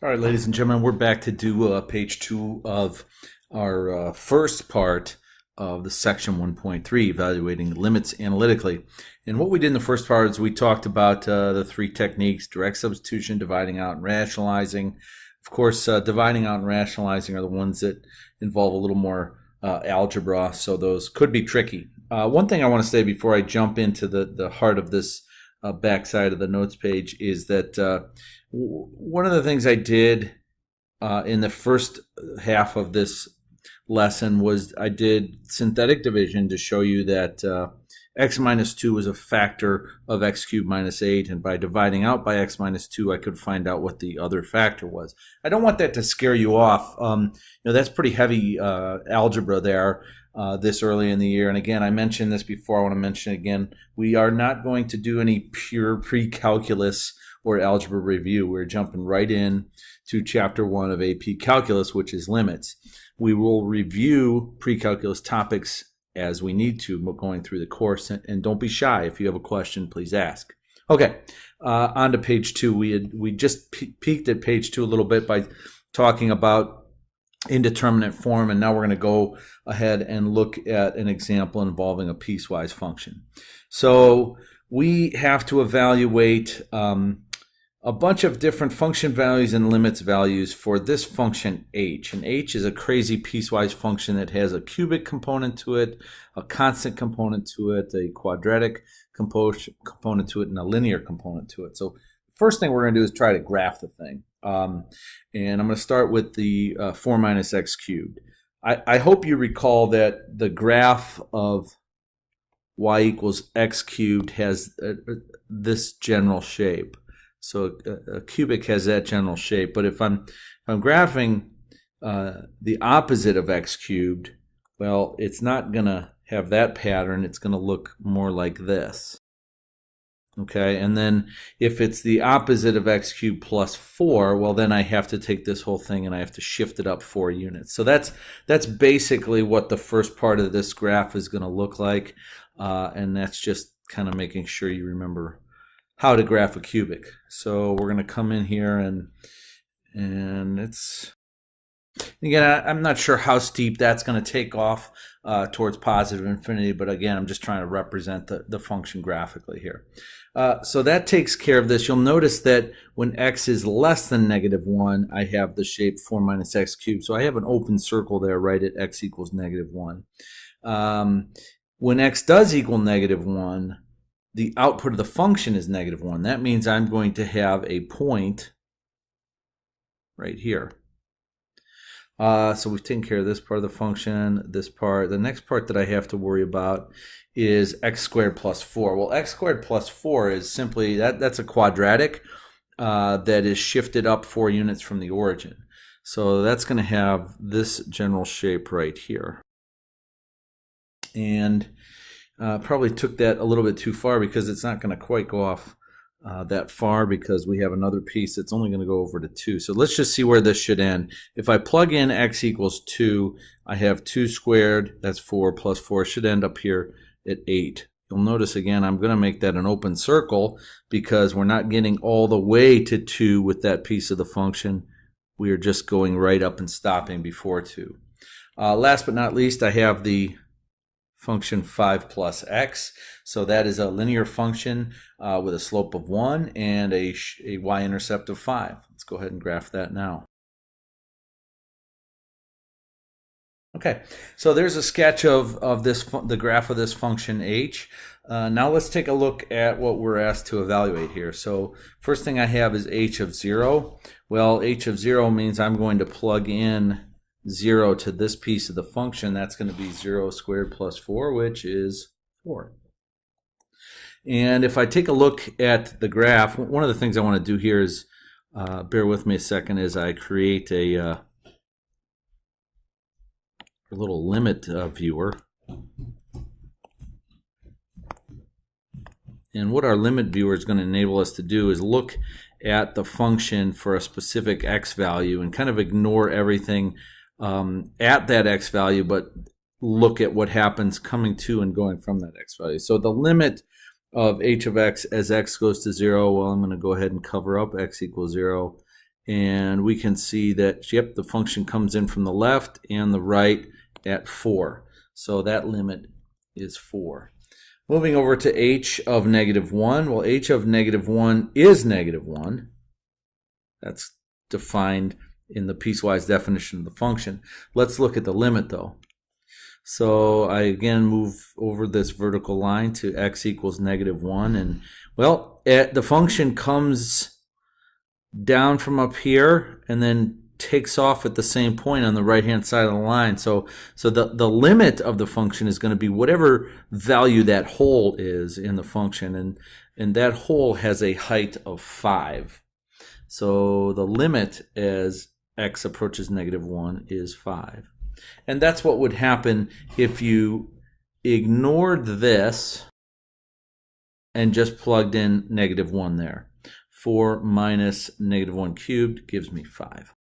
All right, ladies and gentlemen, we're back to do page 2 of our first part of the section 1.3, evaluating limits analytically. And what we did in the first part is we talked about the three techniques: direct substitution, dividing out, and rationalizing. Of course, dividing out and rationalizing are the ones that involve a little more algebra, so those could be tricky. One thing I want to say before I jump into the heart of this backside of the notes page is that one of the things I did in the first half of this lesson was I did synthetic division to show you that x minus 2 was a factor of x cubed minus 8, and by dividing out by x minus 2 I could find out what the other factor was. I don't want that to scare you off. That's pretty heavy algebra there this early in the year. And again, I mentioned this before, I want to mention it again. We are not going to do any pure pre-calculus or algebra review. We're jumping right in to chapter 1 of AP Calculus, which is limits. We will review pre-calculus topics as we need to going through the course, and don't be shy. If you have a question, please ask. Okay, on to page 2. We just peeked at page 2 a little bit by talking about indeterminate form, and now we're going to go ahead and look at an example involving a piecewise function. So we have to evaluate a bunch of different function values and limits values for this function h. And h is a crazy piecewise function that has a cubic component to it, a constant component to it, a quadratic component to it, and a linear component to it. So first thing we're going to do is try to graph the thing. And I'm going to start with the 4 minus x cubed. I hope you recall that the graph of y equals x cubed has this general shape. So a cubic has that general shape. But if I'm graphing the opposite of x cubed, well, it's not going to have that pattern. It's going to look more like this. Okay, and then if it's the opposite of x cubed plus 4, well, then I have to take this whole thing and I have to shift it up 4 units. So that's basically what the first part of this graph is going to look like, and that's just kind of making sure you remember how to graph a cubic. So we're going to come in here and it's, again, I'm not sure how steep that's going to take off towards positive infinity, but again, I'm just trying to represent the function graphically here. So that takes care of this. You'll notice that when x is less than -1, I have the shape 4 minus x cubed. So I have an open circle there right at x equals -1. When x does equal -1, the output of the function is -1. That means I'm going to have a point right here. So we've taken care of this part of the function, this part. The next part that I have to worry about is x squared plus 4. Well, x squared plus 4 is simply, that's a quadratic that is shifted up 4 units from the origin. So that's going to have this general shape right here. And probably took that a little bit too far because it's not going to quite go off that far because we have another piece that's only going to go over to 2. So let's just see where this should end. If I plug in x equals 2, I have 2 squared, that's 4, plus 4 should end up here at 8. You'll notice again I'm going to make that an open circle because we're not getting all the way to 2 with that piece of the function. We are just going right up and stopping before 2. Last but not least, I have the function 5 plus x. So that is a linear function with a slope of 1 and a y-intercept of 5. Let's go ahead and graph that now. Okay, so there's a sketch of the graph of this function h. Now let's take a look at what we're asked to evaluate here. So first thing I have is h of 0. Well, h of 0 means I'm going to plug in 0 to this piece of the function. That's going to be 0 squared plus 4, which is 4. And if I take a look at the graph, one of the things I want to do here is, bear with me a second, is I create a little limit viewer. And what our limit viewer is going to enable us to do is look at the function for a specific x value and kind of ignore everything at that x value, but look at what happens coming to and going from that x value. So the limit of h of x as x goes to 0, well, I'm going to go ahead and cover up x equals 0. And we can see that, yep, the function comes in from the left and the right at 4. So that limit is 4. Moving over to h of -1. Well, h of -1 is -1. That's defined in the piecewise definition of the function. Let's look at the limit, though. So I again move over this vertical line to x equals -1. And, well, the function comes down from up here and then takes off at the same point on the right-hand side of the line. So the limit of the function is going to be whatever value that hole is in the function. And that hole has a height of 5. So the limit as x approaches -1 is 5. And that's what would happen if you ignored this and just plugged in -1 there. 4 minus -1 cubed gives me 5.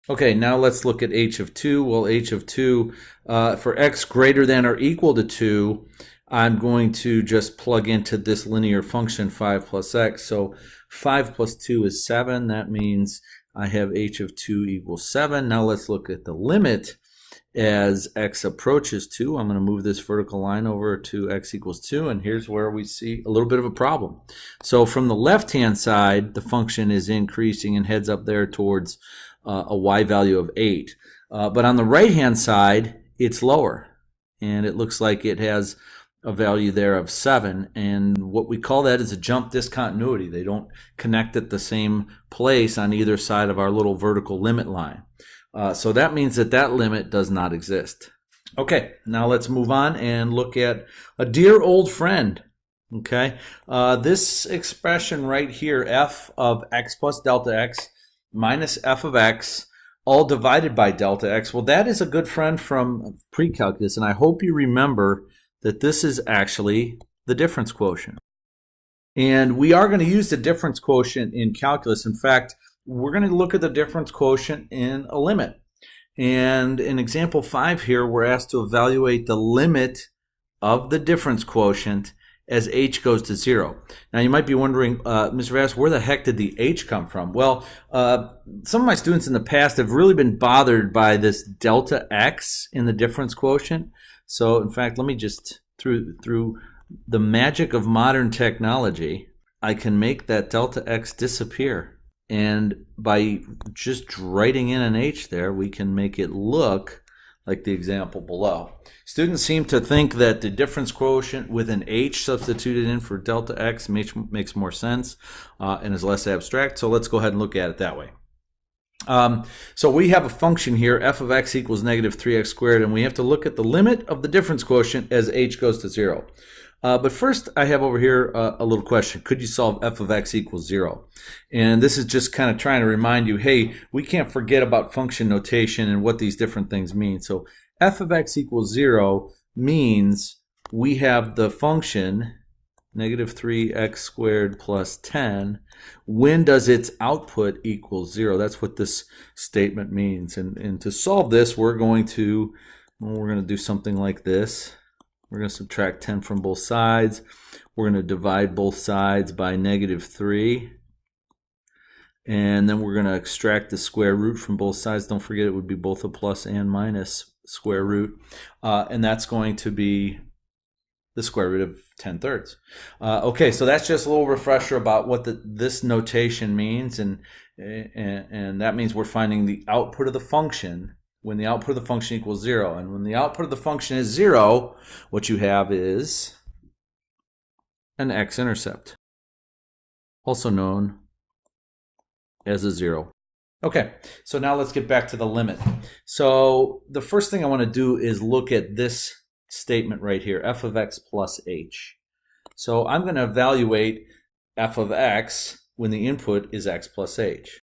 Okay, now let's look at h of 2. Well, h of 2, for x greater than or equal to 2, I'm going to just plug into this linear function 5 plus x. So 5 plus 2 is 7. That means I have h of 2 equals 7. Now let's look at the limit as x approaches 2. I'm going to move this vertical line over to x equals 2, and here's where we see a little bit of a problem. So from the left-hand side, the function is increasing and heads up there towards a y value of 8. But on the right-hand side, it's lower, and it looks like it has a value there of 7, and what we call that is a jump discontinuity. They don't connect at the same place on either side of our little vertical limit line. So that means that limit does not exist. Okay, now let's move on and look at a dear old friend. Okay, this expression right here, f of x plus delta x minus f of x, all divided by delta x. Well, that is a good friend from pre-calculus, and I hope you remember that this is actually the difference quotient. And we are going to use the difference quotient in calculus. In fact, we're going to look at the difference quotient in a limit. And in example 5 here, we're asked to evaluate the limit of the difference quotient as h goes to 0. Now you might be wondering, Mr. Vass, where the heck did the h come from? Well, some of my students in the past have really been bothered by this delta x in the difference quotient. So in fact, let me just, through the magic of modern technology, I can make that delta x disappear. And by just writing in an h there, we can make it look like the example below. Students seem to think that the difference quotient with an h substituted in for delta x makes more sense and is less abstract. So let's go ahead and look at it that way. So we have a function here, f of x equals -3x squared, and we have to look at the limit of the difference quotient as h goes to 0. But first, I have over here a little question. Could you solve f of x equals 0? And this is just kind of trying to remind you, hey, we can't forget about function notation and what these different things mean. So f of x equals 0 means we have the function -3x squared plus 10. When does its output equal 0? That's what this statement means. And to solve this, we're going to do something like this. We're going to subtract 10 from both sides. We're going to divide both sides by -3. And then we're going to extract the square root from both sides. Don't forget it would be both a plus and minus square root. And that's going to be the square root of 10/3. Okay, so that's just a little refresher about what this notation means. And that means we're finding the output of the function when the output of the function equals 0. And when the output of the function is 0, what you have is an x-intercept, also known as a 0. Okay, so now let's get back to the limit. So the first thing I want to do is look at this statement right here, f of x plus h. So I'm going to evaluate f of x when the input is x plus h.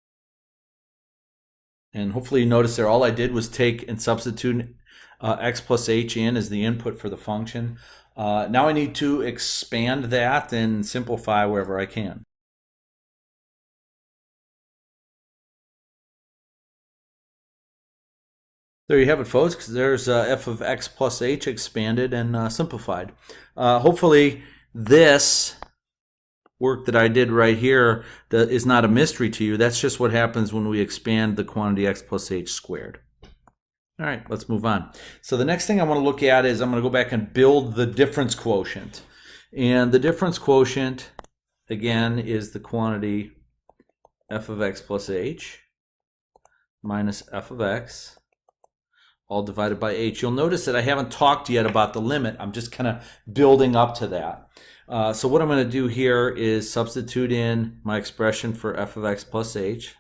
And hopefully you notice there all I did was take and substitute x plus h in as the input for the function. Now I need to expand that and simplify wherever I can. There you have it, folks. There's f of x plus h expanded and simplified. Hopefully this work that I did right here that is not a mystery to you. That's just what happens when we expand the quantity x plus h squared. All right, let's move on. So the next thing I want to look at is I'm going to go back and build the difference quotient. And the difference quotient, again, is the quantity f of x plus h minus f of x, all divided by h. You'll notice that I haven't talked yet about the limit. I'm just kind of building up to that. So what I'm going to do here is substitute in my expression for f of x plus h.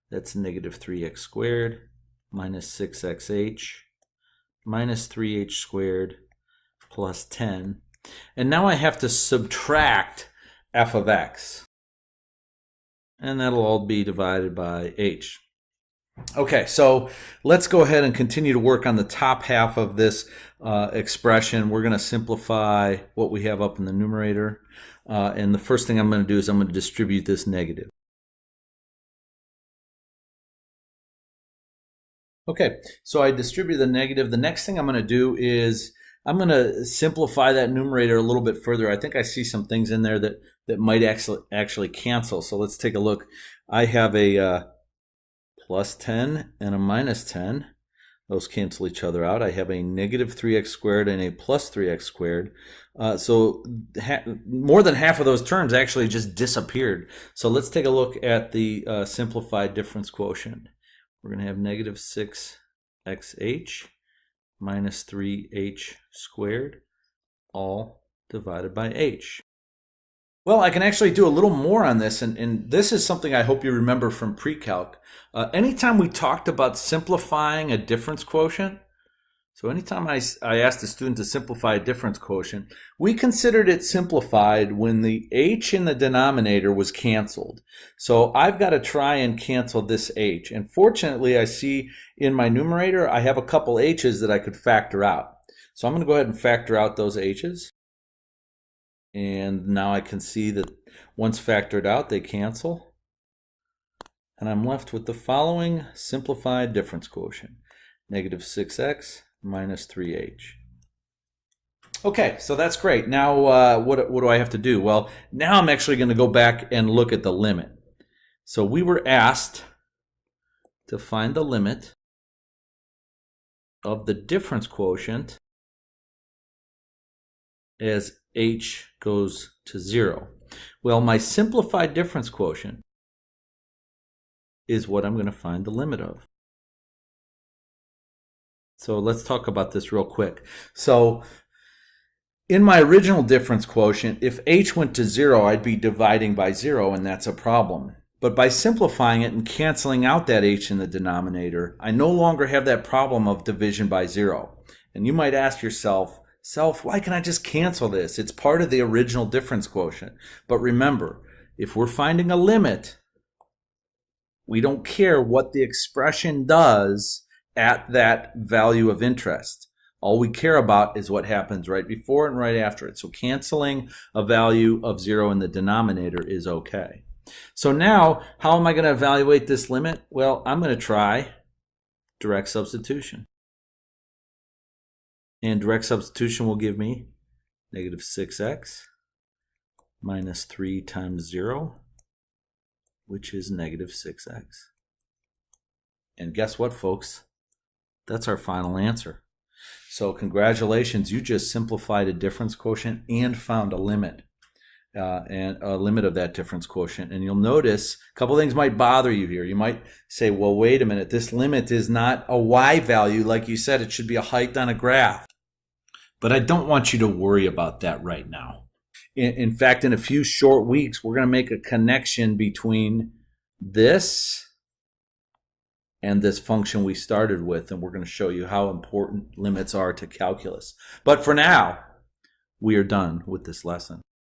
That's negative 3x squared minus 6xh minus 3h squared plus 10. And now I have to subtract f of x. And that'll all be divided by h. Okay, so let's go ahead and continue to work on the top half of this expression. We're going to simplify what we have up in the numerator. And the first thing I'm going to do is I'm going to distribute this negative. Okay, so I distribute the negative. The next thing I'm going to do is I'm going to simplify that numerator a little bit further. I think I see some things in there that might actually cancel. So let's take a look. I have a plus 10 and a minus 10. Those cancel each other out. I have a negative 3x squared and a plus 3x squared. So more than half of those terms actually just disappeared. So let's take a look at the simplified difference quotient. We're going to have negative 6xh minus 3h squared, all divided by h. Well, I can actually do a little more on this, and this is something I hope you remember from pre-calc. Anytime we talked about simplifying a difference quotient, so anytime I asked a student to simplify a difference quotient, we considered it simplified when the h in the denominator was canceled. So I've got to try and cancel this h. And fortunately, I see in my numerator, I have a couple h's that I could factor out. So I'm going to go ahead and factor out those h's. And now I can see that once factored out, they cancel. And I'm left with the following simplified difference quotient. Negative 6x minus 3h. Okay, so that's great. Now what do I have to do? Well, now I'm actually going to go back and look at the limit. So we were asked to find the limit of the difference quotient as h goes to 0. Well, my simplified difference quotient is what I'm going to find the limit of. So let's talk about this real quick. So in my original difference quotient, if h went to 0, I'd be dividing by 0, and that's a problem. But by simplifying it and canceling out that h in the denominator, I no longer have that problem of division by 0. And you might ask yourself, why can't I just cancel this? It's part of the original difference quotient. But remember, if we're finding a limit, we don't care what the expression does at that value of interest. All we care about is what happens right before and right after it. So canceling a value of 0 in the denominator is okay. So now, how am I going to evaluate this limit? Well, I'm going to try direct substitution. And direct substitution will give me negative 6x minus 3 times 0, which is negative 6x. And guess what, folks? That's our final answer. So congratulations, you just simplified a difference quotient and found a limit. And a limit of that difference quotient. And you'll notice a couple things might bother you here. You might say, well, wait a minute, this limit is not a y value. Like you said, it should be a height on a graph. But I don't want you to worry about that right now. In fact, in a few short weeks, we're going to make a connection between this and this function we started with, and we're going to show you how important limits are to calculus. But for now, we are done with this lesson.